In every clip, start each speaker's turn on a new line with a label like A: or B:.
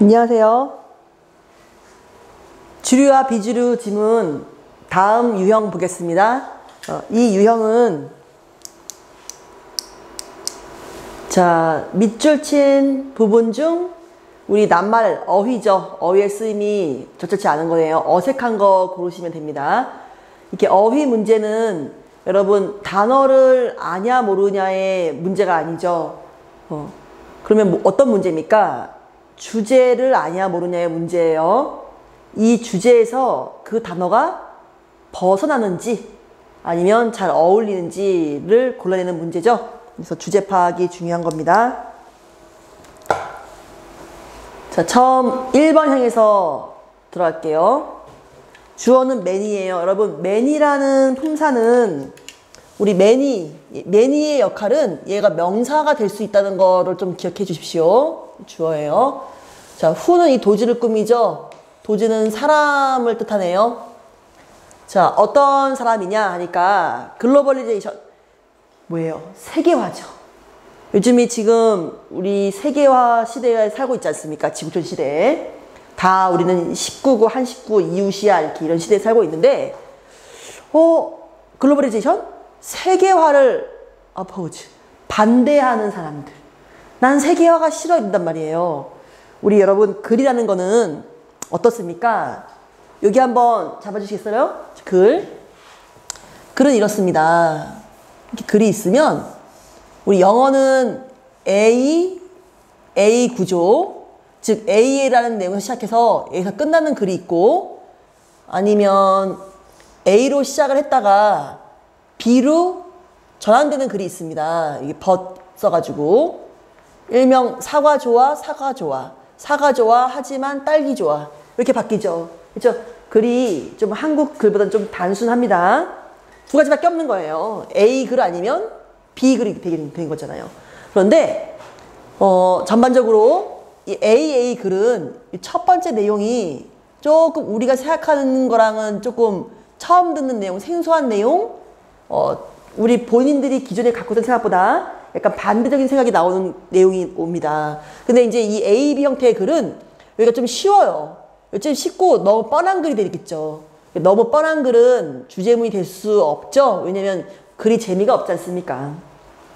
A: 안녕하세요. 주류와 비주류 지문 다음 유형 보겠습니다. 이 유형은 밑줄 친 부분 중 우리 낱말 어휘죠. 어휘의 쓰임이 적절치 않은 거예요. 어색한 거 고르시면 됩니다. 이렇게 어휘 문제는 여러분 단어를 아냐 모르냐의 문제가 아니죠. 그러면 어떤 문제입니까? 주제를 아냐 모르냐의 문제예요. 이 주제에서 그 단어가 벗어나는지 아니면 잘 어울리는지를 골라내는 문제죠. 그래서 주제 파악이 중요한 겁니다. 자, 처음 1번 향해서 들어갈게요. 주어는 many예요. 여러분, many라는 품사는 우리 many의 역할은 얘가 명사가 될 수 있다는 거를 좀 기억해 주십시오. 주어예요. 자, who는 이 도지를 꾸미죠. 도지는 사람을 뜻하네요. 자, 어떤 사람이냐 하니까 글로벌리제이션 뭐예요? 세계화죠. 요즘이 지금 우리 세계화 시대에 살고 있지 않습니까? 지구촌 시대에. 다 우리는 19구, 한 식구, 이웃이야 이렇게 이런 시대에 살고 있는데 글로벌리제이션? 세계화를 어포즈 반대하는 사람들. 난 세계화가 싫어 이런단 말이에요. 우리 여러분 글이라는 거는 어떻습니까? 여기 한번 잡아주시겠어요? 글은 이렇습니다. 이렇게 글이 있으면 우리 영어는 A 구조, 즉 A라는 내용에서 시작해서 여기서 끝나는 글이 있고 아니면 A로 시작을 했다가 B로 전환되는 글이 있습니다. 이게 but 써가지고 일명 사과 좋아, 사과 좋아, 사과 좋아 하지만 딸기 좋아 이렇게 바뀌죠. 그렇죠? 글이 좀 한국 글보다는 좀 단순합니다. 두 가지밖에 없는 거예요. A 글 아니면 B 글이 되는 거잖아요. 그런데 전반적으로 이 AA 글은 첫 번째 내용이 조금 우리가 생각하는 거랑은 조금 처음 듣는 내용, 생소한 내용, 우리 본인들이 기존에 갖고 있던 생각보다 약간 반대적인 생각이 나오는 내용이 옵니다. 근데 이제 이 A, B 형태의 글은 여기가 좀 쉬워요. 좀 쉽고 너무 뻔한 글이 되겠죠. 너무 뻔한 글은 주제문이 될 수 없죠. 왜냐면 글이 재미가 없지 않습니까?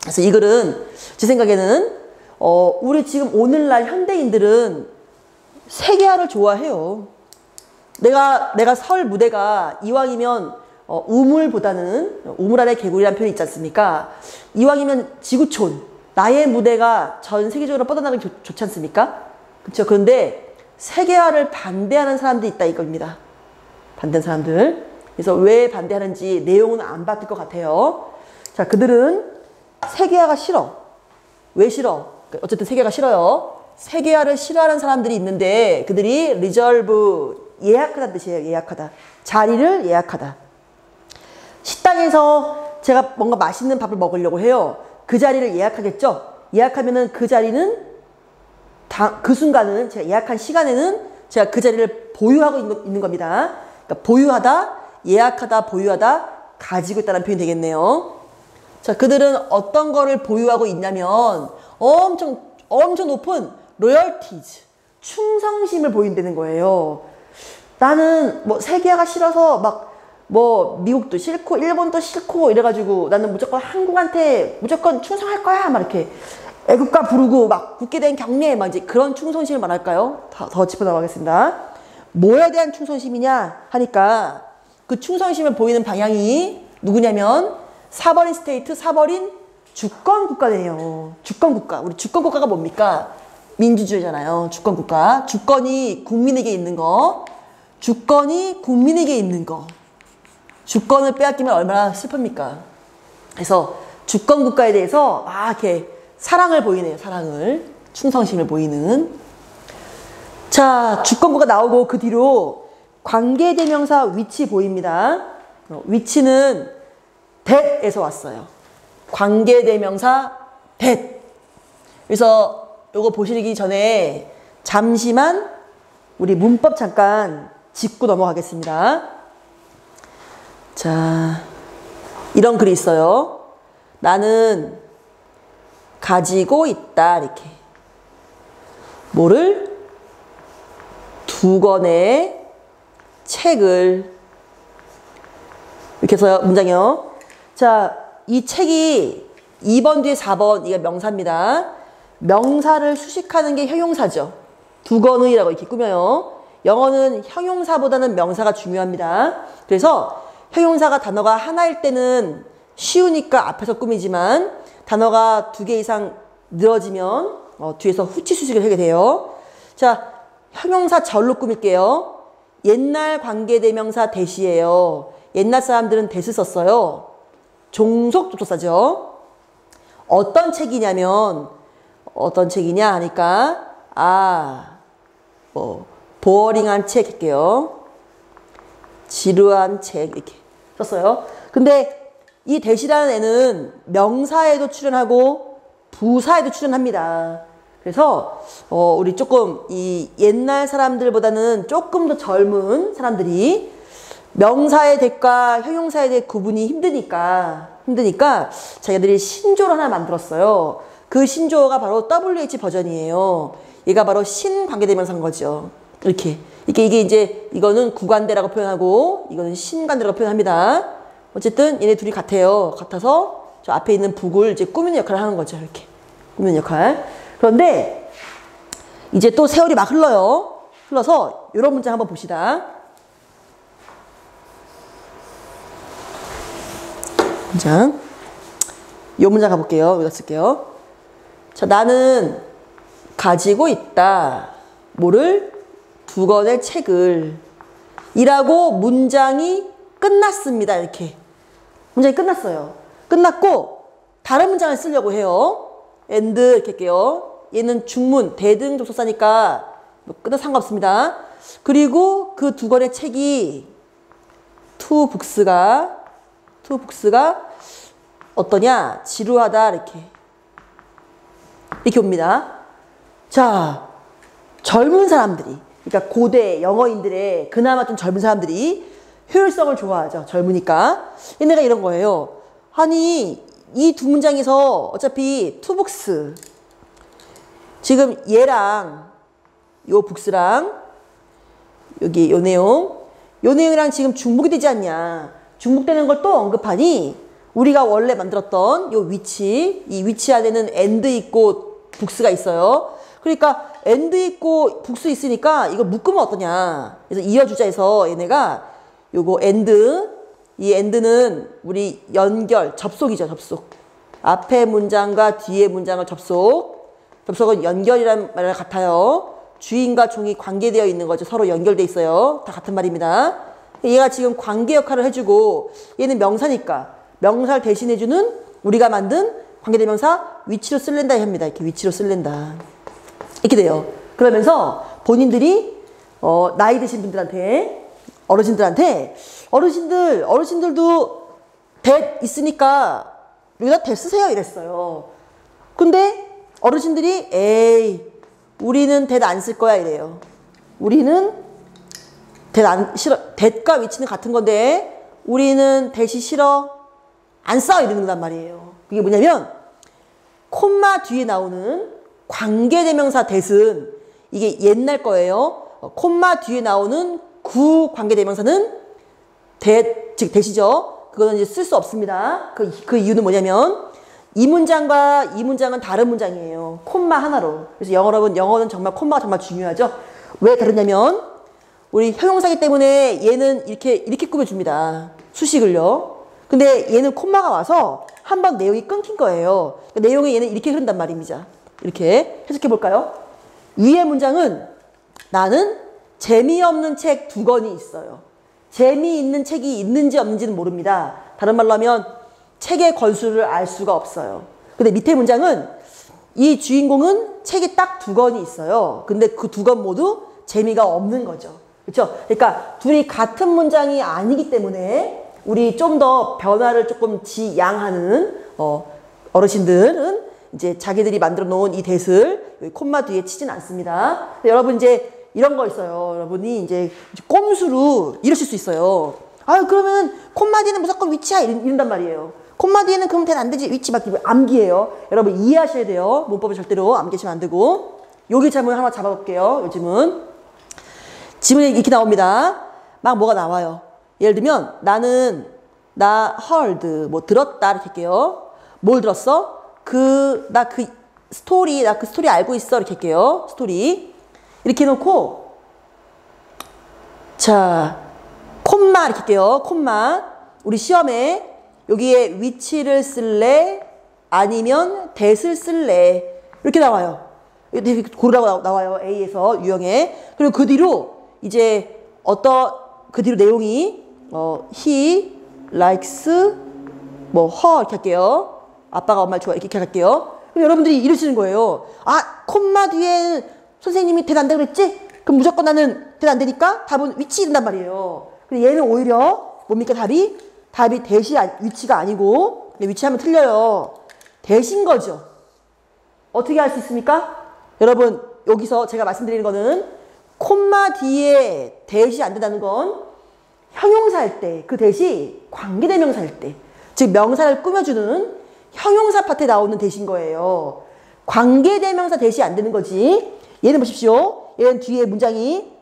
A: 그래서 이 글은 제 생각에는 우리 지금 오늘날 현대인들은 세계화를 좋아해요. 내가 설 무대가 이왕이면 우물보다는 우물 아래 개구리라는 표현이 있지 않습니까? 이왕이면 지구촌 나의 무대가 전 세계적으로 뻗어나가기 좋지 않습니까? 그렇죠? 그런데 세계화를 반대하는 사람들이 있다 이겁니다. 반대하는 사람들. 그래서 왜 반대하는지 내용은 안 받을 것 같아요. 자, 그들은 세계화가 싫어. 왜 싫어? 어쨌든 세계화가 싫어요. 세계화를 싫어하는 사람들이 있는데 그들이 reserve 예약하다는 뜻이에요. 예약하다. 자리를 예약하다. 식당에서 제가 뭔가 맛있는 밥을 먹으려고 해요. 그 자리를 예약하겠죠? 예약하면은 그 자리는 그 순간은 제가 예약한 시간에는 제가 그 자리를 보유하고 있는 겁니다. 그러니까 보유하다, 예약하다, 보유하다, 가지고 있다는 표현이 되겠네요. 자, 그들은 어떤 거를 보유하고 있냐면 엄청 높은 로열티즈, 충성심을 보인다는 거예요. 나는 뭐 세계화가 싫어서 미국도 싫고 일본도 싫고 이래가지고 나는 무조건 한국한테 무조건 충성할 거야 막 이렇게 애국가 부르고 막 굳게 된 경례 막 이제 그런 충성심을 말할까요? 더 짚어나가겠습니다. 뭐에 대한 충성심이냐 하니까 그 충성심을 보이는 방향이 누구냐면 사버린 스테이트, 사버린 주권 국가네요. 주권 국가. 우리 주권 국가가 뭡니까? 민주주의잖아요. 주권 국가. 주권이 국민에게 있는 거. 주권이 국민에게 있는 거. 주권을 빼앗기면 얼마나 슬픕니까? 그래서 주권 국가에 대해서 이렇게 사랑을 보이네요. 사랑을. 충성심을 보이는. 자, 주권 국가 나오고 그 뒤로 관계대명사 위치 보입니다. 위치는 that에서 왔어요. 관계대명사 that. 그래서 요거 보시기 전에 잠시만 우리 문법 잠깐 짚고 넘어가겠습니다. 자, 이런 글이 있어요. 나는 가지고 있다 이렇게. 뭐를? 두 권의 책을 이렇게 해서 문장이요. 자, 이 책이 2번 뒤에 4번 이게 명사입니다. 명사를 수식하는 게 형용사죠. 두 권의라고 이렇게 꾸며요. 영어는 형용사보다는 명사가 중요합니다. 그래서 형용사가 단어가 하나일 때는 쉬우니까 앞에서 꾸미지만 단어가 2개 이상 늘어지면 뒤에서 후치 수식을 하게 돼요. 자, 형용사 절로 꾸밀게요. 옛날 관계대명사 대시예요. 옛날 사람들은 대시 썼어요. 종속 접속사죠. 어떤 책이냐면 어떤 책이냐 하니까 보어링한 책 할게요. 지루한 책 이렇게 썼어요. 근데 이 대시라는 애는 명사에도 출연하고 부사에도 출연합니다. 그래서 우리 조금 이 옛날 사람들보다는 조금 더 젊은 사람들이 명사의 대과 형용사의 대 구분이 힘드니까 자기들이 신조를 하나 만들었어요. 그 신조어가 바로 WH 버전이에요. 얘가 바로 신관계대명사인 거죠. 이렇게 이게 이제 이거는 구관대라고 표현하고 이거는 신관대라고 표현합니다. 어쨌든 얘네 둘이 같아요. 같아서 저 앞에 있는 북을 이제 꾸미는 역할을 하는 거죠. 이렇게 꾸미는 역할. 그런데 이제 또 세월이 막 흘러요. 흘러서 이런 문장 한번 봅시다. 문장. 요 문장 가볼게요. 여기다 쓸게요. 자, 나는 가지고 있다. 뭐를? 두 권의 책을. 이라고 문장이 끝났습니다. 이렇게. 문장이 끝났어요. 끝났고 다른 문장을 쓰려고 해요. and 이렇게 할게요. 얘는 중문, 대등 접속사니까 끝나서 상관없습니다. 그리고 그 두 권의 책이 two books가 어떠냐? 지루하다. 이렇게 옵니다. 자, 젊은 사람들이, 그러니까 고대 영어인들의 그나마 좀 젊은 사람들이 효율성을 좋아하죠. 젊으니까. 얘네가 이런 거예요. 아니, 이 두 문장에서 어차피 two books, 지금 얘랑 요 북스랑 여기 요 내용이랑 지금 중복이 되지 않냐. 중복되는 걸 또 언급하니 우리가 원래 만들었던 요 위치, 이 위치 안에는 and 있고 북스가 있어요. 그러니까 and 있고 북스 있으니까 이거 묶으면 어떠냐. 그래서 이어주자 해서 얘네가 요거 and, 이 and는 우리 연결, 접속이죠. 접속. 앞에 문장과 뒤에 문장을 접속은 연결이라는 말 같아요. 주인과 종이 관계되어 있는 거죠. 서로 연결돼 있어요. 다 같은 말입니다. 얘가 지금 관계 역할을 해주고 얘는 명사니까 명사를 대신해주는 우리가 만든 관계대명사 위치로 쓸랜다 합니다. 이렇게 위치로 쓸랜다. 이렇게 돼요. 그러면서 본인들이 나이 드신 분들한테 어르신들도 that 있으니까 여기다 that 쓰세요 이랬어요. 근데 어르신들이 에이 우리는 that 안 쓸 거야 이래요. 우리는 that 안 싫어. that과 위치는 같은 건데 우리는 that이 싫어. 안 써 이러는단 말이에요. 그게 뭐냐면 콤마 뒤에 나오는 관계대명사 that은 이게 옛날 거예요. 콤마 뒤에 나오는 구 관계대명사는 that, 즉 that이죠. 그거는 이제 쓸 수 없습니다. 그 이유는 뭐냐면 이 문장과 이 문장은 다른 문장이에요. 콤마 하나로. 그래서 영어는 정말 콤마가 정말 중요하죠. 왜 다르냐면 우리 형용사기 때문에 얘는 이렇게 꾸며줍니다. 수식을요. 근데 얘는 콤마가 와서 한번 내용이 끊긴 거예요. 그러니까 내용이 얘는 이렇게 흐른단 말입니다. 이렇게 해석해 볼까요? 위의 문장은 나는 재미없는 책 두 권이 있어요. 재미있는 책이 있는지 없는지는 모릅니다. 다른 말로 하면 책의 권수를 알 수가 없어요. 근데 밑에 문장은 이 주인공은 책이 딱 두 권이 있어요. 근데 그 두 권 모두 재미가 없는 거죠. 그렇죠? 그러니까 둘이 같은 문장이 아니기 때문에 우리 좀 더 변화를 조금 지양하는 어르신들은 이제 자기들이 만들어 놓은 이 that을 여기 콤마 뒤에 치진 않습니다. 여러분 이제 이런 거 있어요. 여러분이 이제 꼼수로 이러실 수 있어요. 아유 그러면 콤마 뒤에는 무조건 위치야 이런단 말이에요. 콤마 뒤에는 그러면 that 안 되지. 위치 막 암기예요. 여러분 이해하셔야 돼요. 문법을 절대로 암기하시면 안 되고. 여기 질문 하나 잡아볼게요. 요즘은 지문에 이렇게 나옵니다. 막 뭐가 나와요. 예를 들면 나 heard 뭐 들었다 이렇게 할게요. 뭘 들었어? 나 그 스토리 알고 있어 이렇게 할게요. 스토리 이렇게 해놓고 자 콤마 이렇게 할게요. 콤마 우리 시험에 여기에 위치를 쓸래 아니면 that을 쓸래 이렇게 나와요. 고르라고 나와요. A에서 유형에. 그리고 그 뒤로 이제 그 뒤로 내용이 he likes 뭐 her 이렇게 할게요. 아빠가 엄마를 좋아해 이렇게 할게요. 그럼 여러분들이 이러시는 거예요. 콤마 뒤에 선생님이 that 안 된다고 그랬지? 그럼 무조건 나는 that 안 되니까 답은 위치 된단 말이에요. 근데 얘는 오히려 뭡니까 답이 that이 위치가 아니고 위치하면 틀려요. that인 거죠. 어떻게 할 수 있습니까? 여러분 여기서 제가 말씀드리는 거는 콤마 뒤에 that이 안 된다는 건 형용사일 때 그 that이 관계대명사일 때 즉 명사를 꾸며주는 형용사 파트에 나오는 that인 거예요. 관계대명사 that이 안 되는 거지. 얘는 보십시오. 얘는 뒤에 문장이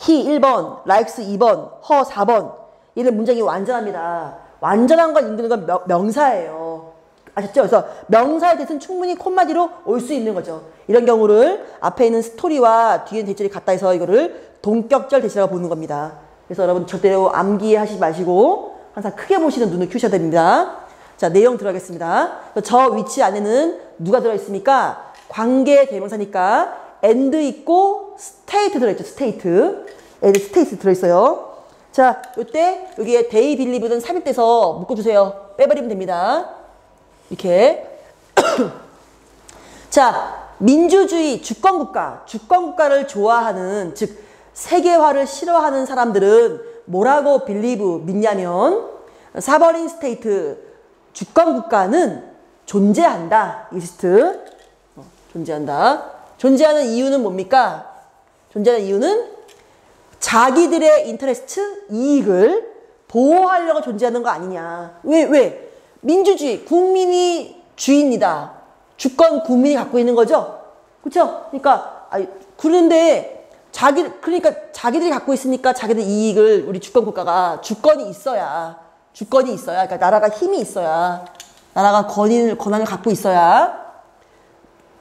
A: he 1번, likes 2번, her 4번. 얘는 문장이 완전합니다. 완전한 건 읽는 건 명사예요. 아셨죠? 그래서 명사의 that은 충분히 콤마 뒤로 올 수 있는 거죠. 이런 경우를 앞에 있는 스토리와 뒤에 that을 갖다 해서 이거를 동격절 that이라고 보는 겁니다. 그래서 여러분 절대로 암기하시지 마시고 항상 크게 보시는 눈을 키우셔야 됩니다. 자, 내용 들어가겠습니다. 저 위치 안에는 누가 들어있습니까? 관계 대명사니까 and 있고 state 들어있죠. state 들어있어요. 자, 요때 여기에 they believe는 삽입돼서 묶어주세요. 빼버리면 됩니다. 이렇게. 자, 민주주의 주권국가를 좋아하는 즉 세계화를 싫어하는 사람들은 뭐라고 믿냐면 사버린 스테이트 주권국가는 존재한다. 이스트 존재하는 이유는 뭡니까? 존재하는 이유는 자기들의 인터레스트 이익을 보호하려고 존재하는 거 아니냐. 왜? 민주주의 국민이 주인이다. 주권 국민이 갖고 있는 거죠. 그렇죠? 그런데 자기들이 갖고 있으니까 자기들 이익을 우리 주권 국가가 주권이 있어야 그러니까 나라가 힘이 있어야 나라가 권한을 갖고 있어야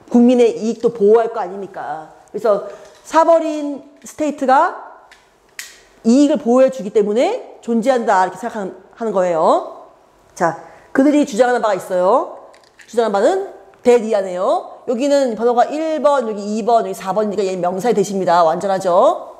A: 국민의 이익도 보호할 거 아닙니까? 그래서 사버린 스테이트가 이익을 보호해 주기 때문에 존재한다 이렇게 생각하는 거예요. 자, 그들이 주장하는 바가 있어요. 주장하는 바는 that 이하네요. 여기는 번호가 1번, 여기 2번, 여기 4번이니까 얘는 명사의 that입니다. 완전하죠?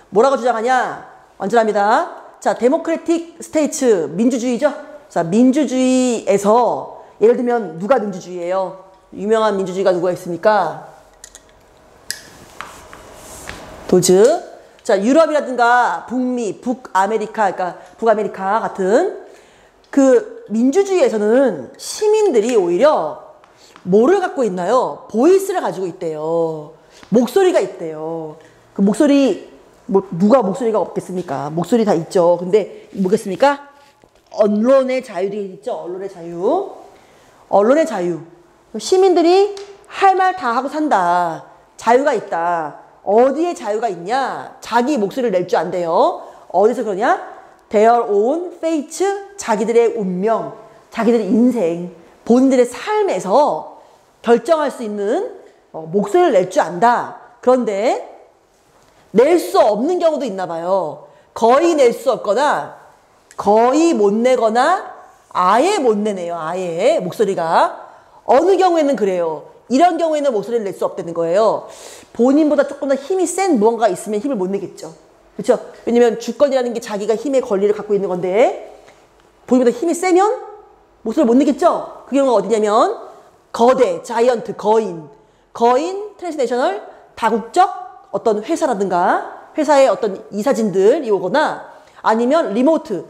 A: 뭐라고 주장하냐? 완전합니다. 자, 데모크래틱 스테이츠, 민주주의죠? 자, 민주주의에서 예를 들면 누가 민주주의예요? 유명한 민주주의가 누가 있습니까? 도즈. 자, 유럽이라든가 북미, 북아메리카 같은 그 민주주의에서는 시민들이 오히려 뭐를 갖고 있나요? 보이스를 가지고 있대요. 목소리가 있대요. 그 목소리, 누가 목소리가 없겠습니까? 목소리 다 있죠. 근데 뭐겠습니까? 언론의 자유들이 있죠. 언론의 자유. 시민들이 할 말 다 하고 산다. 자유가 있다. 어디에 자유가 있냐? 자기 목소리를 낼 줄 안돼요. 어디서 그러냐? Their own fate, 자기들의 운명, 자기들의 인생, 본인들의 삶에서 결정할 수 있는 목소리를 낼 줄 안다. 그런데 낼 수 없는 경우도 있나 봐요. 거의 낼 수 없거나 거의 못 내거나 아예 못 내네요. 아예 목소리가. 어느 경우에는 그래요. 이런 경우에는 목소리를 낼 수 없다는 거예요. 본인보다 조금 더 힘이 센 무언가가 있으면 힘을 못 내겠죠. 그렇죠? 왜냐면 주권이라는 게 자기가 힘의 권리를 갖고 있는 건데 본인보다 힘이 세면 목소리를 못 내겠죠? 그 경우가 어디냐면 거대, 자이언트, 거인 트랜스내셔널, 다국적 어떤 회사라든가 회사의 어떤 이사진들이 오거나 아니면 리모트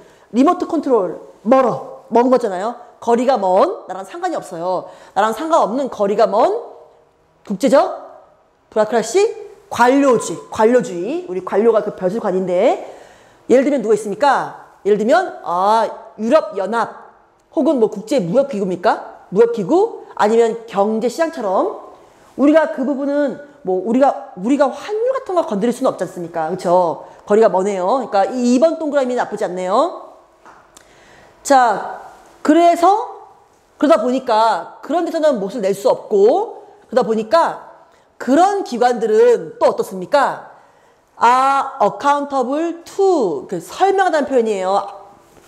A: 컨트롤, 먼 거잖아요. 거리가 먼, 나랑 상관이 없어요. 나랑 상관없는 거리가 먼 국제적 브라크라시 관료주의. 우리 관료가 그 벼슬관인데 예를 들면 누가 있습니까? 예를 들면 유럽연합 혹은 뭐 국제무역기구입니까? 무역기구 아니면 경제시장처럼 우리가 그 부분은 뭐 우리가 환율 같은 거 건드릴 수는 없지 않습니까? 그렇죠? 거리가 머네요. 그러니까 이 2번 동그라미 나쁘지 않네요. 자, 그러다 보니까 그런 데서는 몫을 낼 수 없고 그러다 보니까 그런 기관들은 또 어떻습니까? accountable to 설명하다는 표현이에요.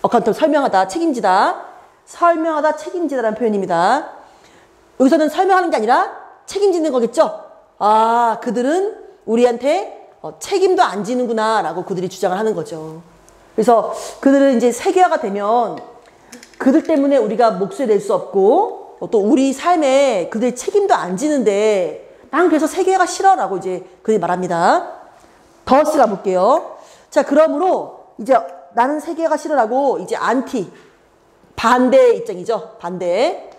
A: accountable 설명하다, 책임지다. 설명하다, 책임지다라는 표현입니다. 여기서는 설명하는 게 아니라 책임지는 거겠죠? 그들은 우리한테 책임도 안 지는구나 라고 그들이 주장을 하는 거죠. 그래서 그들은 이제 세계화가 되면 그들 때문에 우리가 몫을 낼 수 없고 또 우리 삶에 그들 책임도 안 지는데 난 그래서 세계화가 싫어 라고 이제 그들이 말합니다. 더 가볼게요. 자, 그러므로 이제 나는 세계화가 싫어라고 이제 반대 입장이죠. 반대.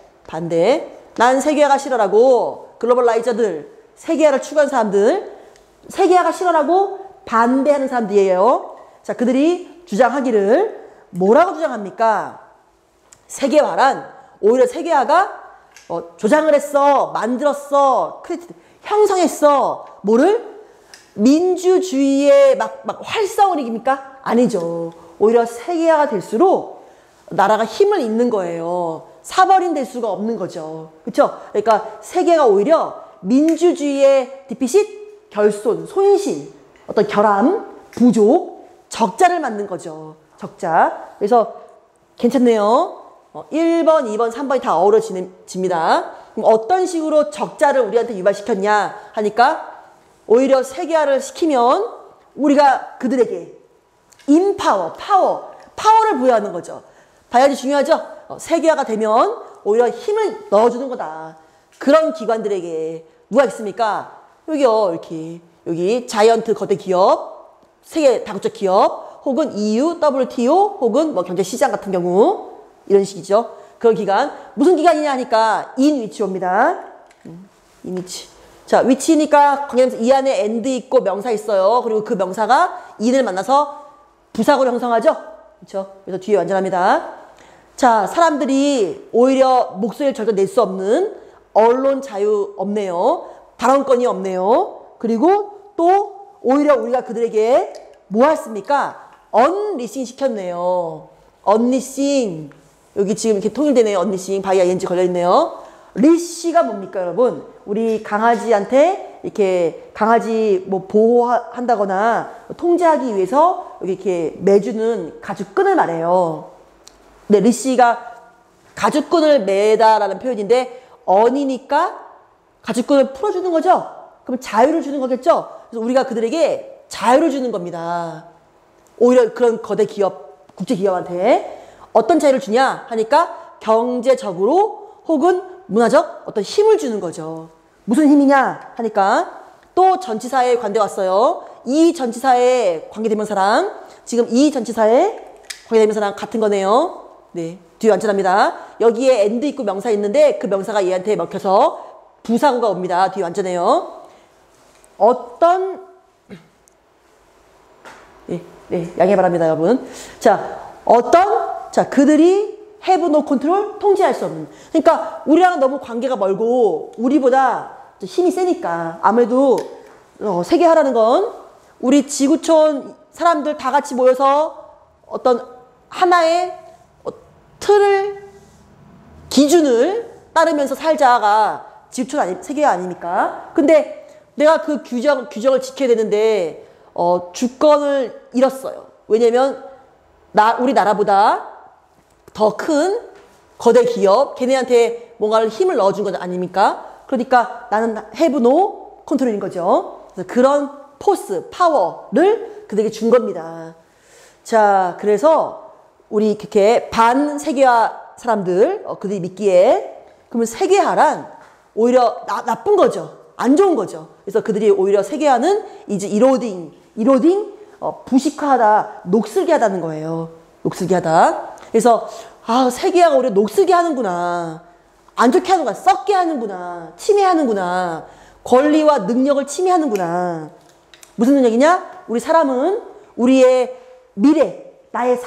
A: 난 세계화가 싫어라고 글로벌라이저들, 세계화를 추구하는 사람들, 세계화가 싫어라고 반대하는 사람들이에요. 자, 그들이 주장하기를 뭐라고 주장합니까? 세계화란 오히려 세계화가 조장을 했어, 만들었어, 형성했어. 뭐를? 민주주의의 막 활성을 이깁니까? 아니죠. 오히려 세계화가 될수록 나라가 힘을 잃는 거예요. 사벌인 될 수가 없는 거죠. 그렇죠? 그러니까 세계가 오히려 민주주의의 디피sit, 결손, 손실, 어떤 결함, 부족, 적자를 만든 거죠. 적자. 그래서 괜찮네요. 1번, 2번, 3번이 다 어우러집니다. 그럼 어떤 식으로 적자를 우리한테 유발시켰냐 하니까 오히려 세계화를 시키면 우리가 그들에게 파워를 부여하는 거죠. 봐야지 중요하죠? 세계화가 되면 오히려 힘을 넣어주는 거다. 그런 기관들에게 누가 있습니까? 여기요, 이렇게. 여기 자이언트 거대 기업, 세계 다국적 기업, 혹은 EU, WTO, 혹은 뭐 경제시장 같은 경우 이런 식이죠. 그런 기관. 무슨 기관이냐 하니까 인위치옵니다. 인위치. 자, 위치니까 관계대명사 이 안에 and 있고 명사 있어요. 그리고 그 명사가 in을 만나서 부사구를 형성하죠. 그렇죠? 그래서 뒤에 완전합니다. 자, 사람들이 오히려 목소리를 절대 낼 수 없는 언론 자유 없네요. 발언권이 없네요. 그리고 또 오히려 우리가 그들에게 뭐 했습니까? 언리싱 시켰네요. 언리싱. 여기 지금 이렇게 통일되네요. 언리싱. 바이 ing 걸려있네요. 리시가 뭡니까, 여러분? 우리 강아지한테 이렇게 강아지 뭐 보호한다거나 통제하기 위해서 여기 이렇게 매주는 가죽끈을 말해요. 네, 리시가 가죽끈을 매다라는 표현인데 언이니까 가죽끈을 풀어주는 거죠? 그럼 자유를 주는 거겠죠? 그래서 우리가 그들에게 자유를 주는 겁니다. 오히려 그런 거대 기업, 국제 기업한테 어떤 자유를 주냐 하니까 경제적으로 혹은 문화적 어떤 힘을 주는 거죠. 무슨 힘이냐 하니까 또 전치사에 관대 왔어요. 이 전치사에 관계대명사랑 지금 이 전치사에 관계대명사랑 같은 거네요. 네, 뒤에 완전합니다. 여기에 and 있고 명사 있는데 그 명사가 얘한테 먹혀서 부사구가 옵니다. 뒤에 완전해요. 네, 양해 바랍니다, 여러분. 자, 그들이 have no control, 통제할 수 없는. 그러니까 우리랑 너무 관계가 멀고 우리보다 힘이 세니까 아무래도 세계화라는 건 우리 지구촌 사람들 다 같이 모여서 어떤 하나의 기준을 따르면서 살자가 지구촌 세계화 아닙니까? 근데 내가 그 규정을 지켜야 되는데 주권을 잃었어요. 왜냐면 우리 나라보다 더 큰 거대 기업, 걔네한테 뭔가를 힘을 넣어준 건 아닙니까? 그러니까 나는 have no control인 거죠. 그래서 그런 포스, 파워를 그들에게 준 겁니다. 자, 그래서 우리 이렇게 반세계화 사람들, 그들이 믿기에 그러면 세계화란 오히려 나쁜 거죠. 안 좋은 거죠. 그래서 그들이 오히려 세계화는 이제 이로딩, 부식화하다, 녹슬게 하다는 거예요. 녹슬게 하다. 그래서 세계화가 오히려 녹슬게 하는구나. 안 좋게 하는구나. 썩게 하는구나. 침해하는구나. 권리와 능력을 침해하는구나. 무슨 능력이냐? 우리 사람은 우리의 미래, 나의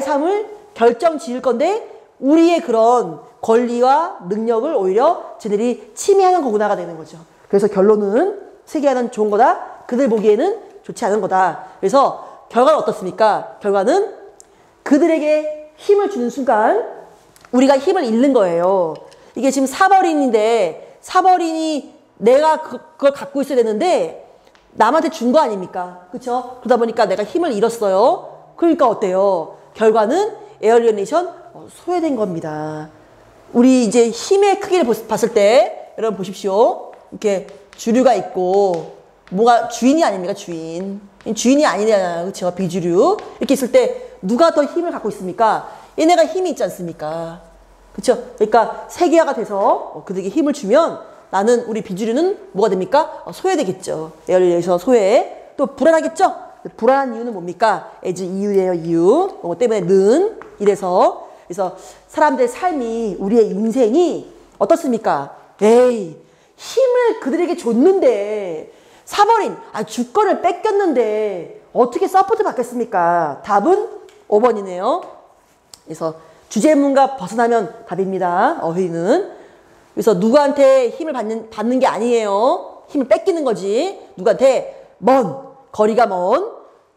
A: 삶을 결정 지을 건데 우리의 그런 권리와 능력을 오히려 쟤들이 침해하는 거구나가 되는 거죠. 그래서 결론은 세계화는 좋은 거다. 그들 보기에는 좋지 않은 거다. 그래서 결과는 어떻습니까? 결과는 그들에게 힘을 주는 순간 우리가 힘을 잃는 거예요. 이게 지금 사버린인데 사버린이 내가 그걸 갖고 있어야 되는데 남한테 준 거 아닙니까? 그렇죠? 그러다 보니까 내가 힘을 잃었어요. 그러니까 어때요? 결과는 에어리어네이션 소외된 겁니다. 우리 이제 힘의 크기를 봤을 때 여러분 보십시오. 이렇게 주류가 있고 뭐가 주인이 아닙니까? 주인이 아니잖아요. 그렇죠? 비주류. 이렇게 있을 때 누가 더 힘을 갖고 있습니까? 얘네가 힘이 있지 않습니까? 그렇죠? 그러니까 세계화가 돼서 그들에게 힘을 주면 나는 우리 비주류는 뭐가 됩니까? 소외되겠죠. 에어리어네이션 소외. 또 불안하겠죠? 불안한 이유는 뭡니까? as 이유예요. 이유. 그거 때문에는 이래서 그래서 사람들의 삶이 우리의 인생이 어떻습니까? 에이 힘을 그들에게 줬는데 사버린 주권을 뺏겼는데 어떻게 서포트 받겠습니까? 답은 5번이네요. 그래서 주제문과 벗어나면 답입니다. 어휘는. 그래서 누구한테 힘을 받는 게 아니에요. 힘을 뺏기는 거지. 누구한테 거리가 먼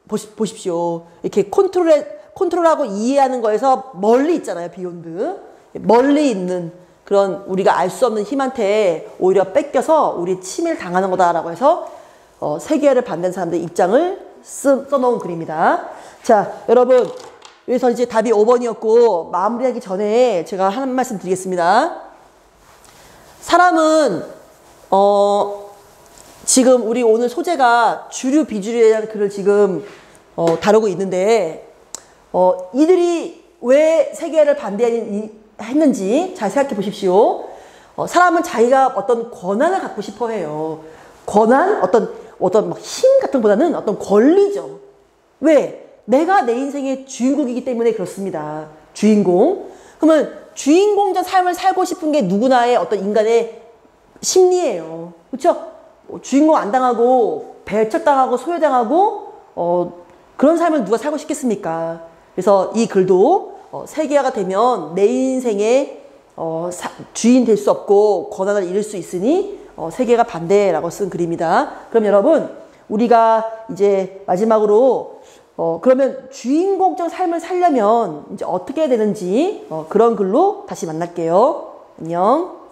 A: 보십시오. 이렇게 컨트롤하고 이해하는 거에서 멀리 있잖아요. 비욘드. 멀리 있는 그런 우리가 알 수 없는 힘한테 오히려 뺏겨서 우리 침해를 당하는 거다라고 해서 세계화를 반대하는 사람들의 입장을 써놓은 글입니다. 자, 여러분 여기서 이제 답이 5번이었고 마무리하기 전에 제가 한 말씀 드리겠습니다. 사람은 지금 우리 오늘 소재가 주류 비주류에 대한 글을 지금 다루고 있는데 이들이 왜 세계화를 반대했는지 잘 생각해 보십시오. 사람은 자기가 어떤 권한을 갖고 싶어 해요. 권한? 어떤 막 힘 같은 것보다는 어떤 권리죠. 왜? 내가 내 인생의 주인공이기 때문에 그렇습니다. 주인공. 그러면 주인공적 삶을 살고 싶은 게 누구나의 어떤 인간의 심리예요. 그렇죠? 주인공 안 당하고 배척당하고 소외당하고 그런 삶을 누가 살고 싶겠습니까? 그래서 이 글도 세계화가 되면 내 인생의 주인 될 수 없고 권한을 잃을 수 있으니 세계가 반대라고 쓴 글입니다. 그럼 여러분 우리가 이제 마지막으로 그러면 주인공적 삶을 살려면 이제 어떻게 해야 되는지 그런 글로 다시 만날게요. 안녕.